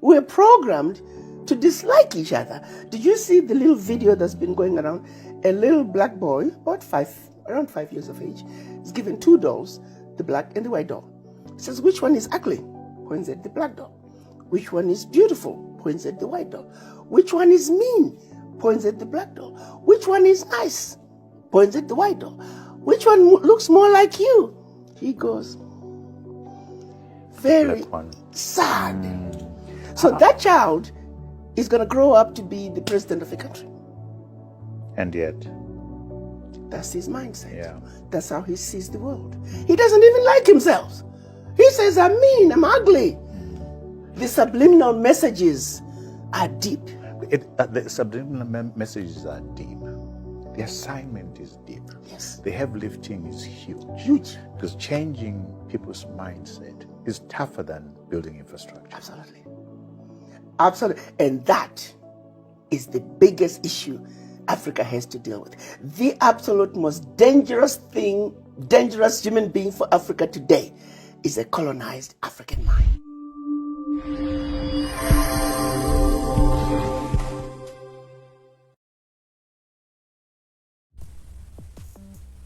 We're programmed to dislike each other. Did you see the little video that's been going around? A little black boy, around 5 years of age, is given two dolls, the black and the white doll. He says, which one is ugly? Points at the black doll. Which one is beautiful? Points at the white doll. Which one is mean? Points at the black doll. Which one is nice? Points at the white doll. Which one looks more like you? He goes, very sad. So that child is going to grow up to be the president of the country. And yet, that's his mindset. Yeah. That's how he sees the world. He doesn't even like himself. He says, I'm mean, I'm ugly. The subliminal messages are deep. The subliminal messages are deep. The assignment is deep. Yes. The heavy lifting is huge. Huge. Because changing people's mindset is tougher than building infrastructure. Absolutely. Absolutely. And that is the biggest issue Africa has to deal with. The absolute most dangerous human being for Africa today is a colonized African mind.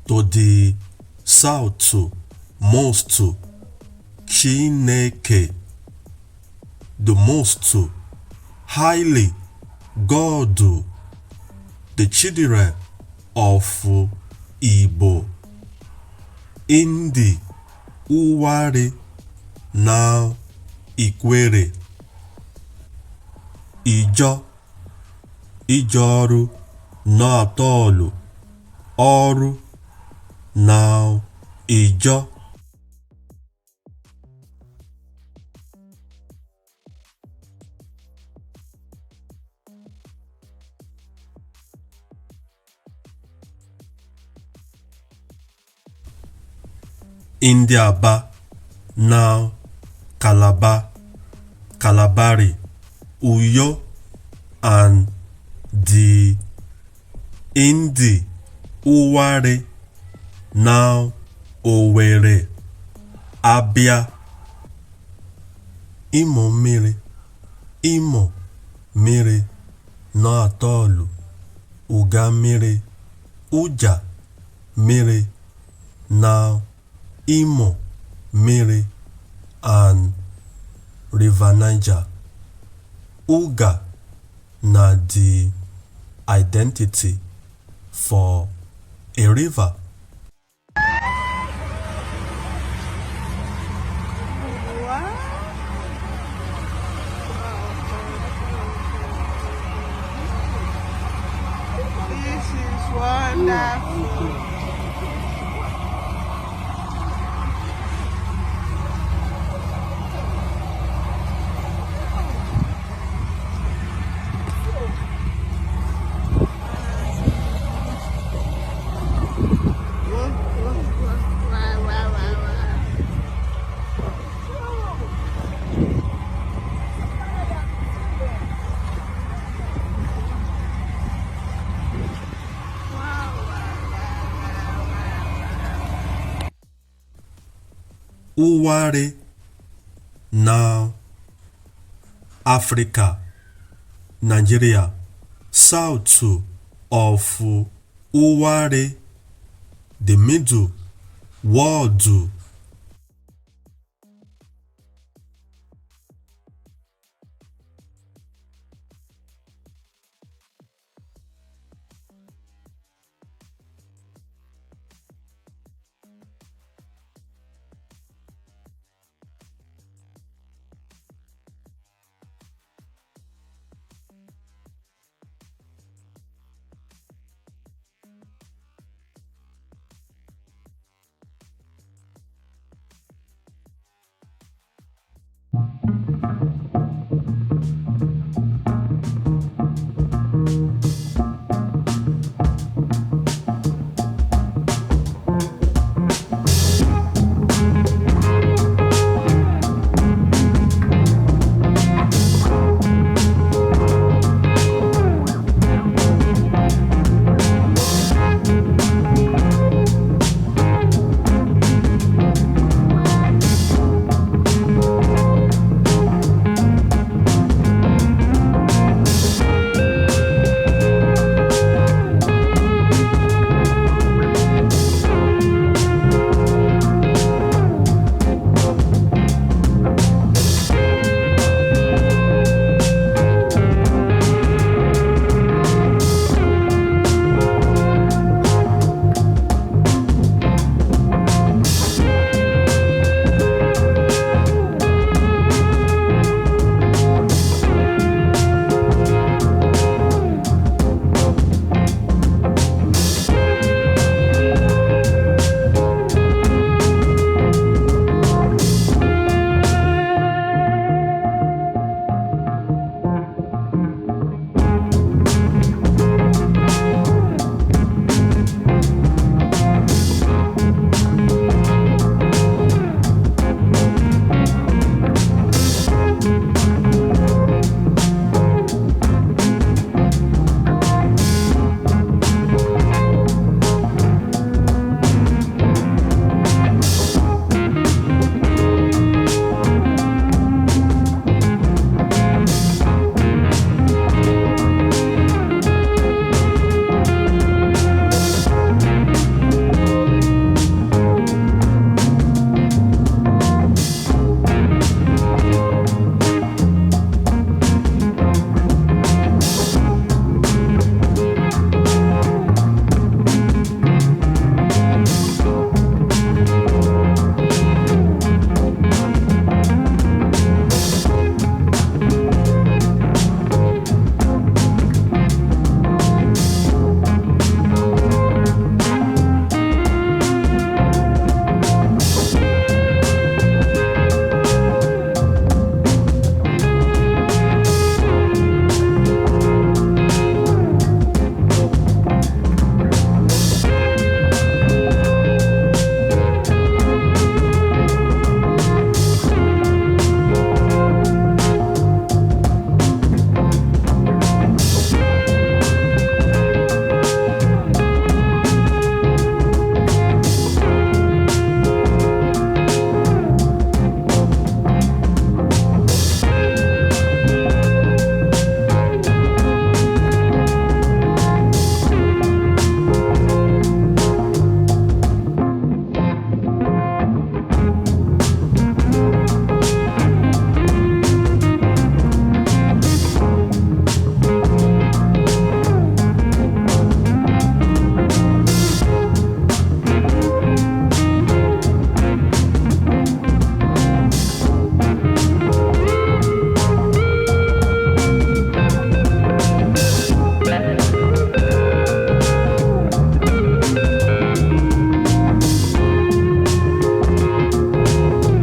To the south, most Chineke, the most highly God, the children of Igbo, Indi, Ouwarri, now Ikwerre, Ijoru, na atolu, Oru, now Ijo. Indi Aba, now Calabar, Calabari, Uyo, and the Indi, Ouwarri, now Ouwarri, Abia, Imo Miri, no atolu, Uga Miri, Uja Miri, now Imo Miri, and River Niger. Uga na the identity for a river. This is wonderful. Ouwarri, now Africa, Nigeria, south of Ouwarri, the middle world.